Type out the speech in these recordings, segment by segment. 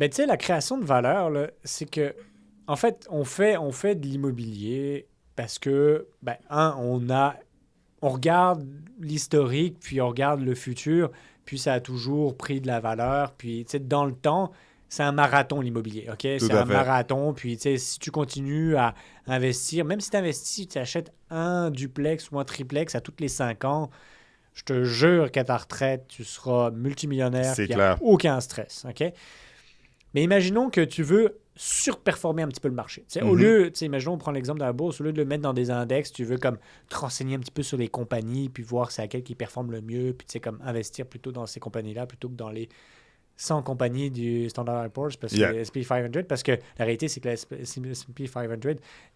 Mais tu sais, la création de valeur, là, c'est que, en fait, on fait de l'immobilier parce que, ben, on regarde l'historique, puis on regarde le futur, puis ça a toujours pris de la valeur. Puis, tu sais, dans le temps, c'est un marathon, l'immobilier, OK? Tout C'est à un fait. marathon. Puis, tu sais, si tu continues à investir, même si tu investis, tu achètes un duplex ou un triplex à toutes les 5 ans, je te jure qu'à ta retraite, tu seras multimillionnaire, C'est puis il n'y a clair. aucun stress, OK? Mais imaginons que tu veux surperformer un petit peu le marché. Tu sais, Mhm. imaginons, on prend l'exemple de la bourse, au lieu de le mettre dans des index, tu veux comme te renseigner un petit peu sur les compagnies, puis voir c'est laquelle qui performe le mieux, puis tu sais, comme investir plutôt dans ces compagnies-là plutôt que dans les 100 compagnies du Standard Poor's, parce que Yeah. S&P 500, parce que la réalité, c'est que le S&P 500,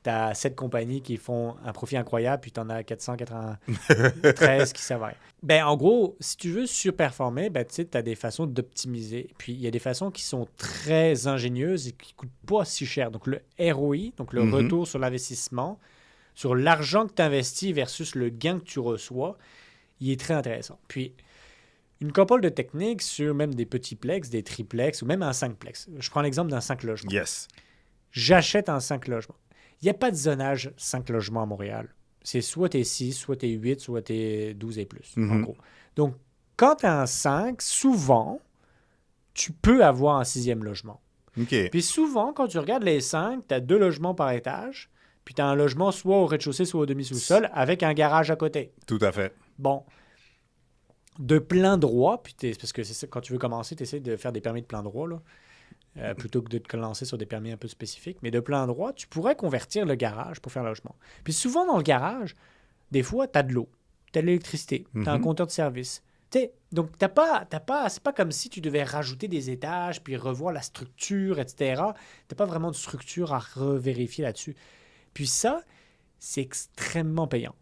tu as 7 compagnies qui font un profit incroyable, puis tu en as 493 qui servent à rien. Ben, en gros, si tu veux surperformer, ben, tu as des façons d'optimiser. Puis, il y a des façons qui sont très ingénieuses et qui ne coûtent pas si cher. Donc, le ROI, donc le Mhm. retour sur l'investissement, sur l'argent que tu investis versus le gain que tu reçois, il est très intéressant. Puis, une couple de techniques sur même des petits plex, des triplex ou même un 5plex. Je prends l'exemple d'un 5 logements. Yes. J'achète un 5 logements. Il n'y a pas de zonage 5 logements à Montréal. C'est soit t'es 6, soit t'es 8, soit t'es 12 et plus, en Mhm. gros. Donc, quand tu as un 5, souvent, tu peux avoir un sixième logement. OK. Puis souvent, quand tu regardes les 5, tu as 2 logements par étage, puis tu as un logement soit au rez-de-chaussée, soit au demi-sous-sol, avec un garage à côté. Tout à fait. Bon, de plein droit, puis parce que c'est ça, quand tu veux commencer, tu essaies de faire des permis de plein droit, là, plutôt que de te lancer sur des permis un peu spécifiques. Mais de plein droit, tu pourrais convertir le garage pour faire un logement. Puis souvent, dans le garage, des fois, tu as de l'eau, tu as de l'électricité, tu as un Mhm. compteur de service. Donc, c'est pas comme si tu devais rajouter des étages puis revoir la structure, etc. Tu n'as pas vraiment de structure à revérifier là-dessus. Puis ça, c'est extrêmement payant.